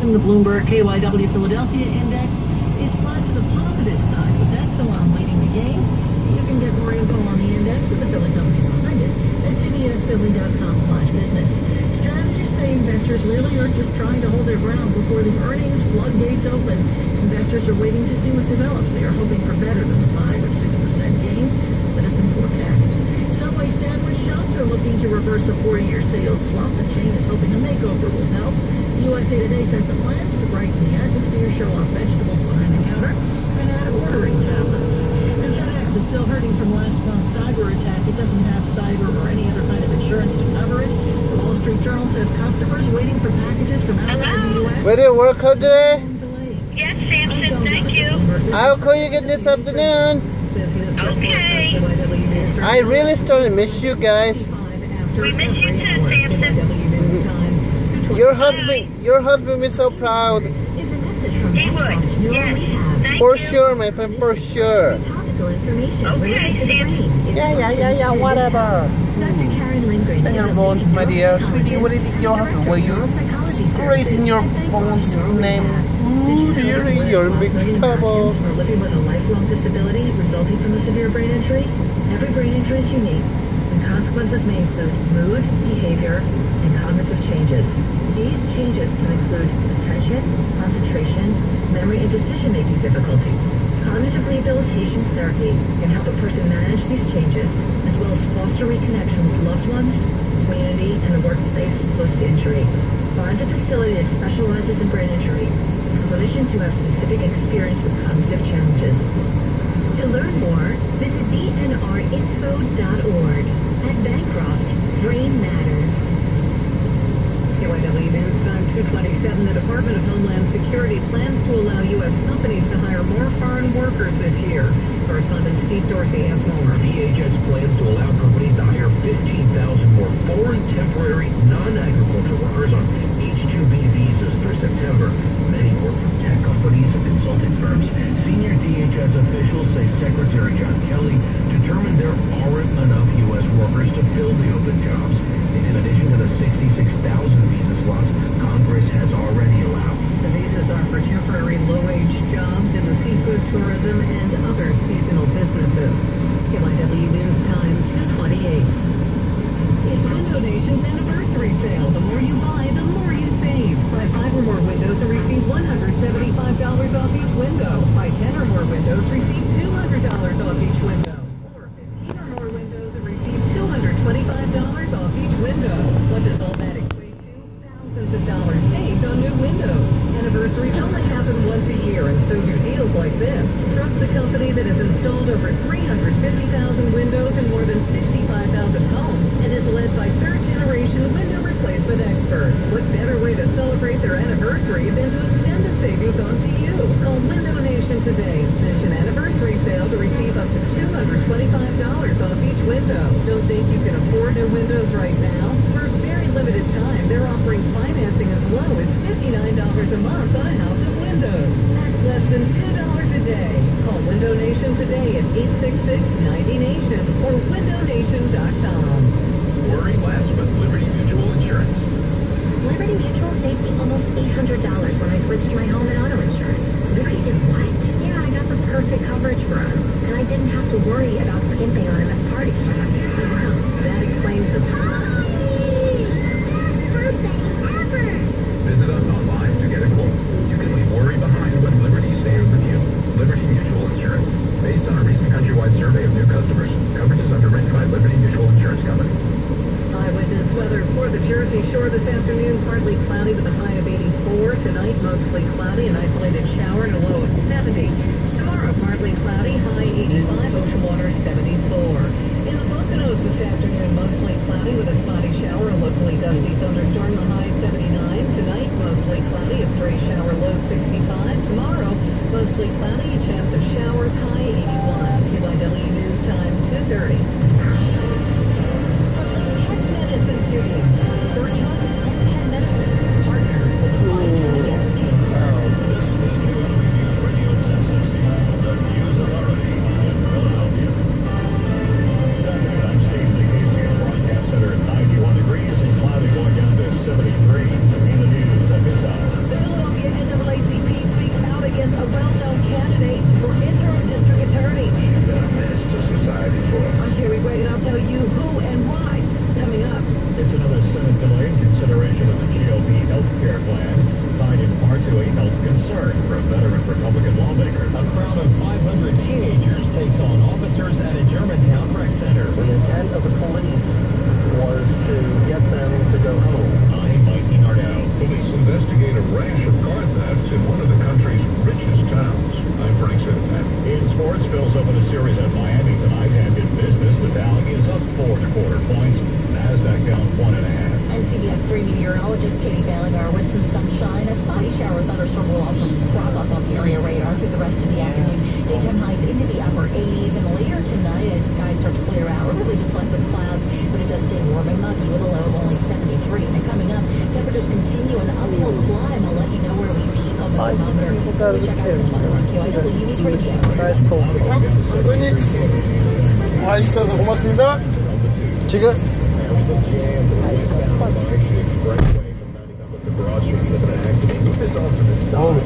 morning, the Bloomberg KYW Philadelphia Index is flat to the positive side, with that still on leading the gain. You can get more info on the index with the Philly company behind it at cbsphilly.com/business. Strategists say investors really are just trying to hold their ground before the earnings floodgates open. Investors are waiting to see what develops. They are hoping for better than the 5 or 6% gains that have been forecast. Subway sandwich shops are looking to reverse a 40-year sales slump. The chain is hoping a makeover will help. USA Today says the plans to brighten the atmosphere, show off vegetables behind the counter, and add ordering tablets. And FedEx is still hurting from last month's cyber attack. It doesn't have cyber or any other kind of insurance to cover it. The Wall Street Journal says customers waiting for packages from outside the U.S. Where did work out today? Yes, Samson, thank you. I'll call you again this afternoon. Okay. I really started to miss you guys. We miss you too, Samson. Your husband is so proud. He would, yes. Thank For you. sure, my friend, for sure. Okay, Samson. Yeah, whatever. Hang on, phone, my dear. Sweetie, what do you think you're having? Were you erasing your phone's name? Ooh, dearie, you're in big trouble. Living with a lifelong disability resulting from a severe brain injury. Every brain injury is unique, and consequences may include mood, behavior, and cognitive changes. These changes can include attention, concentration, memory, and decision-making difficulties. Cognitive rehabilitation therapy can help a person manage these changes, as well as foster reconnection with loved ones, community, and the workplace post injury. Find a facility that specializes in brain injury, and clinicians who have specific experience with cognitive challenges. To learn more, visit dnrinfo.org. At Bancroft, Brain Matters. KYW News Time 227. The Department of Homeland Security plans to allow U.S. companies to hire more foreign workers this year. Correspondent Steve Dorsey has more. DHS plans to allow companies to hire 15,000 more foreign temporary non-agriculture workers on H-2B visas through September. Many work for tech companies and consulting firms. Senior DHS officials say Secretary John Kelly determined there aren't enough U.S. workers to fill the open jobs. In addition to the 66,000 visa slots Congress has already allowed. The visas are for temporary low-wage jobs in the seafood, tourism, and other seasonal businesses. KYW News Time 228. It's Window Nation's anniversary sale. The more you buy, the more you save. Buy 5 or more windows and receive $175 off each window. Buy 10 or more windows, receive $200 off each window. Or 15 or more windows and receive $225 off each window. What does all that equate to? Thousands of dollars saved on new windows. Anniversaries only happen once a year, and so do deals like this. Trust the company that has installed over 350,000 windows in more than 65,000 homes and is led by third-generation window replacement experts. What better way to celebrate their anniversary than to extend the savings onto you? Call Window Nation today. Mission anniversary sale to receive up to $225 off each window. Don't think you can afford new windows right now? For a very limited time, they're offering financing as low as $59 a month on a house of windows. That's less than $2 a day. Call Window Nation today at 866-90NATION or windownation.com. Worry less with Liberty Mutual Insurance. Liberty Mutual saved me almost $800 when I switched my home and auto insurance. Liberty did what? Yeah, I got the perfect coverage for us, and I didn't have to worry about skimping on MS Party. Wow, that explains the Visit us online to get a quote. You can leave worry behind when Liberty saves with you. Liberty Mutual Insurance. Based on a recent countrywide survey of new customers, coverage is underwritten by Liberty Mutual Insurance Company. Eyewitness weather for the Jersey Shore this afternoon. Partly cloudy with a high of 84. Tonight, mostly cloudy, an isolated shower and a low of 70. Tomorrow, partly cloudy, high 85, ocean water 74. In the Poconos this afternoon, mostly cloudy with a spotty shower, a locally dusty thunderstorm, the high 79. Tonight, mostly cloudy, a stray shower, low 65. Tomorrow, mostly cloudy, a chance of showers, high 81. KYW News Time 2:30. SoCal 1.5. And CBS 3 meteorologist Katie Baligar with some sunshine. A spotty shower thunderstorm will also crop up on the area radar through the rest of the afternoon. Daytime highs into the upper 80s, and later tonight as skies start to clear out. Really just left with clouds, but it does stay warm and muggy with a low of only 73. And coming up, temperatures continue an uphill climb. I'll let you know where we peak on the thermometer. Check out this weather on QIW News Radio. Nice cool. 와 있어서 고맙습니다. 지금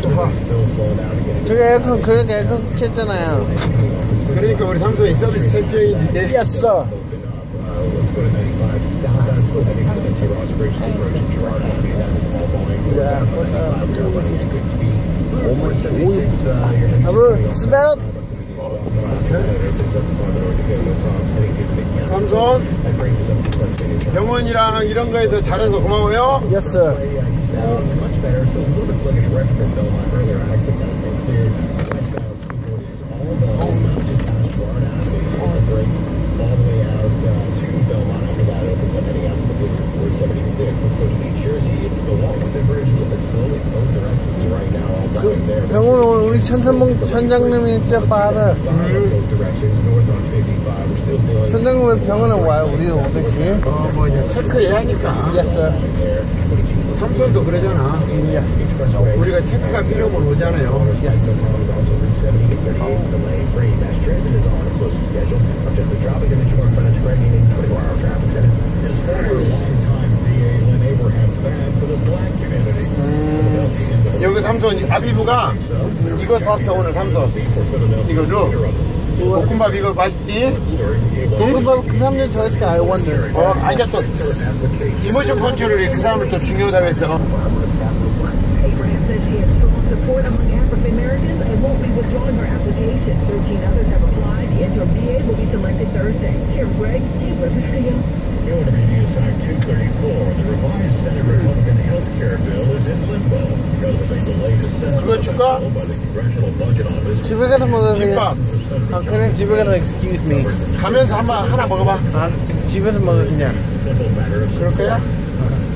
좋아. 저기 에어컨 그러니까 에어컨 켰잖아요. 그러니까 우리 삼성이 서비스 챔피언인데. Yes, sir. 스멜. 삼성 병원이랑 이런 거에서 잘해서 고마워요. Yes, sir. 그 병원 오늘 우리 천장님이 진짜 빠르. 천장님의 병원에 와요. 우리 오듯이. 뭐 이제 체크해야 하니까. Yes, sir. 삼성도 그러잖아. 우리가 체크가 필요하면 오잖아요. 여기 삼성 아비부가 이거 샀어 오늘 삼성. 이거죠? 볶음밥 이거 맛있지? 볶음밥 그 사람들 좋아했을까? I wonder. 아니야 또 이모션 컨트롤이 그 사람을 더 중요하다고 해서. Abraham says she has strong support among African Americans and won't be withdrawing her application. 13 others have applied. The interim VA will be selected Thursday. Here, Greg, Gateway Radio. KYW Time 234. The revised Senate Republican health care bill is in limbo because of a delayed assessment 그거 줄까? by the Congressional Budget Office. 집에 가서 먹어도 김밥 아, 그냥 집에 가서 excuse me. 가면서 하나 먹어봐. 아, 집에서 먹어 그냥. Simple matter of 그럴 거야?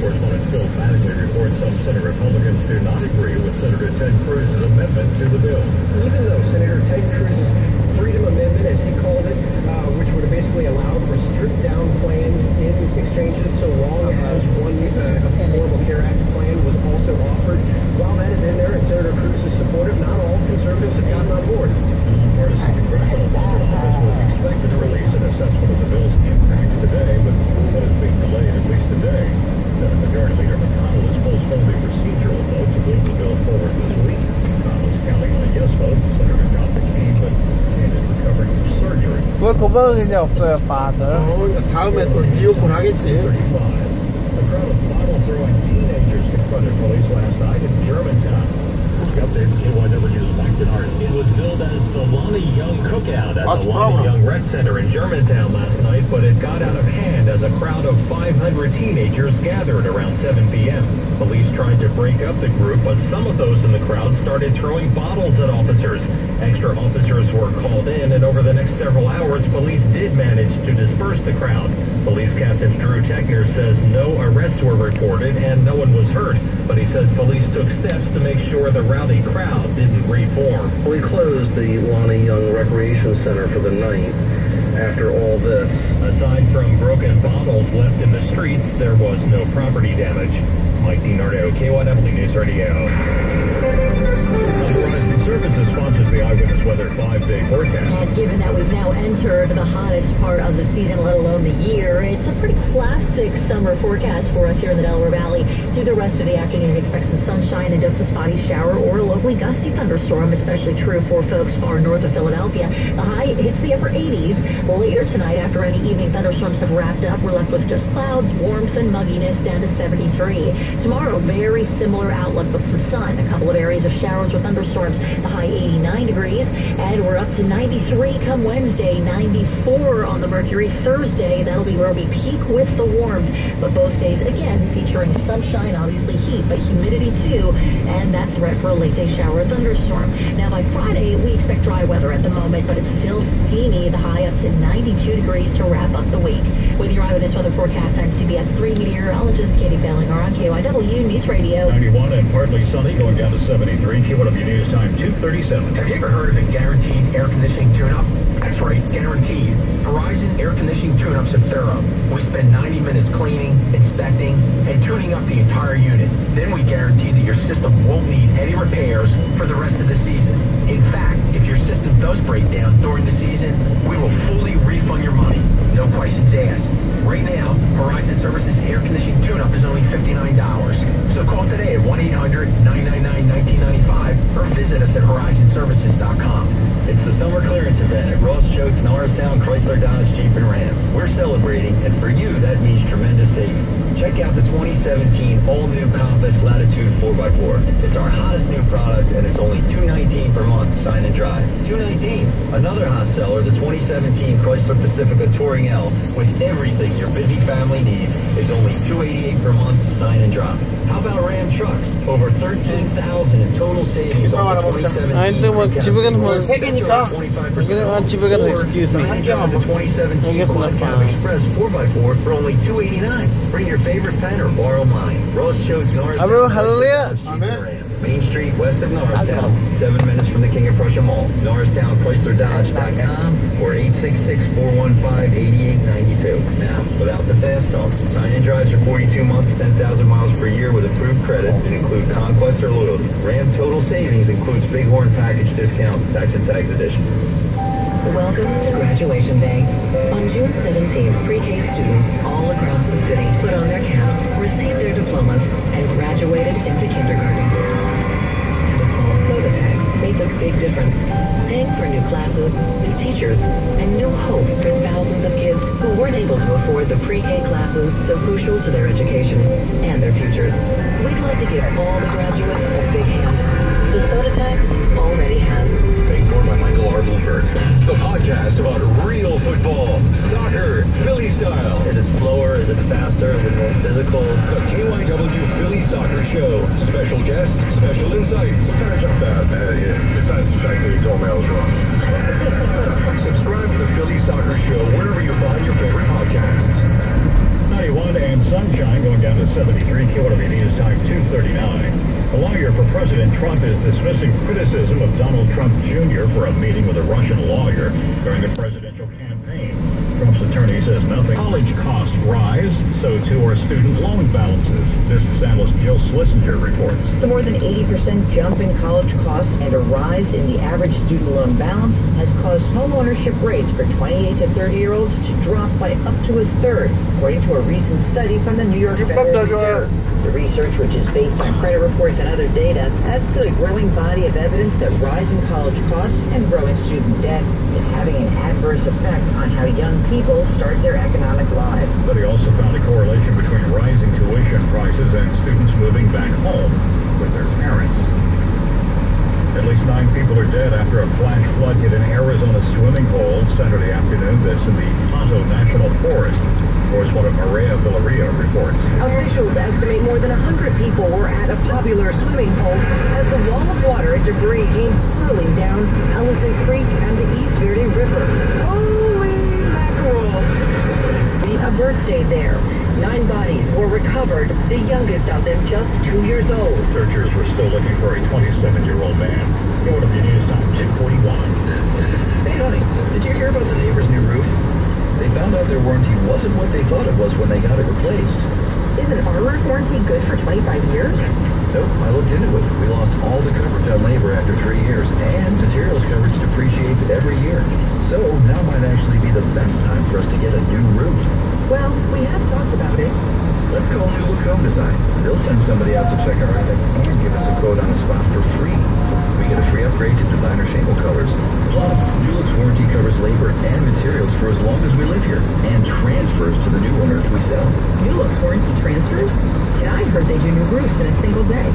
Correspondent Phil Mattingly reports some Senate Republicans do not agree with Senator Ted Cruz's amendment to the bill. Even though Senator Ted Cruz's Freedom Amendment, as he called it, which would have basically allowed for stripped down plans in exchanges so long as one Affordable Care Act plan was also offered, while that is in there and Senator Cruz is supportive, not all conservatives have gotten on board. Partisan Congressional Budget Office was expected to release an assessment of the bill's impact today, but that is being delayed at least today. Senate Majority Leader McConnell is postponing the procedural vote to move the bill forward this week. McConnell is counting on a yes vote. Senator John McCain, but McCain is recovering from surgery. 왜 고백은 이제 없어요, father? 다음에 또 리오콘 하겠지. 35. A crowd of bottle-throwing teenagers confronted police last night in Germantown. The update KYW News Mike Denard. It was billed as the Lonnie Young Cookout at the Lonnie Young Rec Center in Germantown last night, but it got out of hand as a crowd of 500 teenagers gathered around 7 p.m. Police tried to break up the group, but some of those in the crowd started throwing bottles at officers. Extra officers were called in, and over the next several hours, police did manage to disperse the crowd. Police Captain Drew Techner says no arrests were reported and no one was hurt, but he says police took steps to make sure the rowdy crowd didn't reform. We closed the Lonnie Young Recreation Center for the night after all this. Aside from broken bottles left in the streets, there was no property damage. Mike DiNardo, KYW News Radio. Verizon Services sponsors the Eyewitness Weather 5-day forecast. And given that we've now entered the hottest part of the season, let alone the year, it's a pretty classic summer forecast for us here in the Delaware Valley. Through the rest of the afternoon, expect some sunshine and just a spotty shower or a locally gusty thunderstorm, especially true for folks far north of Philadelphia. The high hits the upper 80s. Later tonight, after any evening thunderstorms have wrapped up, we're left with just clouds, warmth, and mugginess down to 73. Tomorrow, very similar outlook with some sun. A couple of areas of showers or thunderstorms. The high Tuesday, 89 degrees, and we're up to 93 come Wednesday, 94 on the Mercury. Thursday, that'll be where we peak with the warmth. But both days, again, featuring sunshine, obviously heat, but humidity too, and that threat for a late day shower or thunderstorm. Now, by Friday, we expect dry weather at the moment, but it's still steamy. The high up to 92 degrees to wrap up the week. With your eyewitness weather forecast, I'm CBS 3 meteorologist Katie Bellinger on KYW News Radio. 91 and partly sunny, going down to 73. KYW News Time 2:37. Have you ever heard of a guaranteed air conditioning tune-up? That's right, guaranteed. Horizon air conditioning tune-ups are thorough. We spend 90 minutes cleaning, inspecting, and tuning up the entire unit. Then we guarantee that your system won't need any repairs for the rest of the season. In fact, if your system does break down during the season, we will fully refund your money. No questions asked. Right now, Horizon Services air conditioning tune-up is only $59. So call today at 1-800-999-1995 or visit us at horizonservices.com. It's the summer clearance event at Ross Choate, Norristown, Chrysler, Dodge, Jeep, and Ram. We're celebrating, and for you, that means tremendous savings. Check out the 2017 all-new Compass Latitude 4x4. It's our hottest new product, and it's only $219 per month, sign and drive. $219. Another hot seller, the 2017 Chrysler Pacifica Touring L, with everything your busy family needs, is only $288 per month, sign and drive. How about Ram trucks? Over $13,000 in total savings on the 2017. I think what 집에 가는 거 세개니까 여기는 집에 가서 excuse me 한 개만 먹어. 2017 Cab Express 4x4 for only $289. Bring your favorite pen or borrow mine. Ross Choate, Amen. Hallelujah. Amen. Main Street, west of Norristown, 7 minutes from the King of Prussia Mall. NorristownChryslerDodge.com or 866-415-8892. Now, without the fast talk, sign and drives are 42 months, 10,000 miles per year with approved credit and include Conquest or Loyalty. Ram Total Savings includes Bighorn Package Discount, Tax and Tags Edition. Welcome to Graduation Day. On June 17th, pre-K students all across the city put on their caps, received their diplomas, and graduated into kindergarten. And a small soda tax made a big difference, paying for new classes, new teachers, and new hope for thousands of kids who weren't able to afford the pre-K classes so crucial to their education and their futures. We'd like to give all the graduates a big hand. The soda tax already has. Paid for by Michael R. Bloomberg. The podcast about real football, soccer, Philly style. Is it slower? Is it faster? Is it more physical? The KYW Philly Soccer Show. Special guests, special insights. Kind of jump that. Besides the fact that you told me I was wrong. Subscribe to the Philly Soccer Show wherever you find your favorite podcasts. 91 and sunshine going down to 73. KYW News Time 2:39. A lawyer for President Trump is dismissing criticism of Donald Trump Jr. for a meeting with a Russian lawyer during the presidential campaign. Trump's attorney says nothing. College costs rise, so too are student loan balances. Business analyst Jill Schlesinger reports. The more than 80% jump in college costs and a rise in the average student loan balance has caused home ownership rates for 28 to 30-year-olds to drop by up to a third, according to a recent study from the New York Federal Reserve. The research, which is based on credit reports and other data, adds to a growing body of evidence that rising college costs and growing student debt is having an adverse effect on how young people start their economic lives. The study also found a correlation between rising tuition prices and students moving back home with their parents. At least 9 people are dead after a flash flood hit an Arizona swimming hole Saturday afternoon. This in the Tonto National Forest. Correspondent Maria Villaria reports. Officials estimate more than 100 people were at a popular swimming hole as the wall of water and debris came hurling down Allison Creek and the East Verde River. Holy mackerel! A birthday there. 9 bodies were recovered, the youngest of them just 2 years old. Searchers were still looking for a 27-year-old man. KYW News Time 2:41. Hey, honey, did you hear about the neighbor's new roof? They found out their warranty wasn't what they thought it was when they got it replaced. Isn't our roof warranty good for 25 years? Nope, I looked into it. We lost all the coverage on labor after 3 years, and materials coverage depreciates every year. So now might actually be the best time for us to get a new roof. Well, we have talked about it. Let's call New Look Home Design. They'll send somebody out to check our attic and give us a quote on a spot for free. We get a free upgrade to designer shingle colors. Plus, New Look's warranty covers labor and materials for as long as we live here, and transfers to the new owner if we sell. New Look's warranty transfers? And I heard they do new roofs in a single day.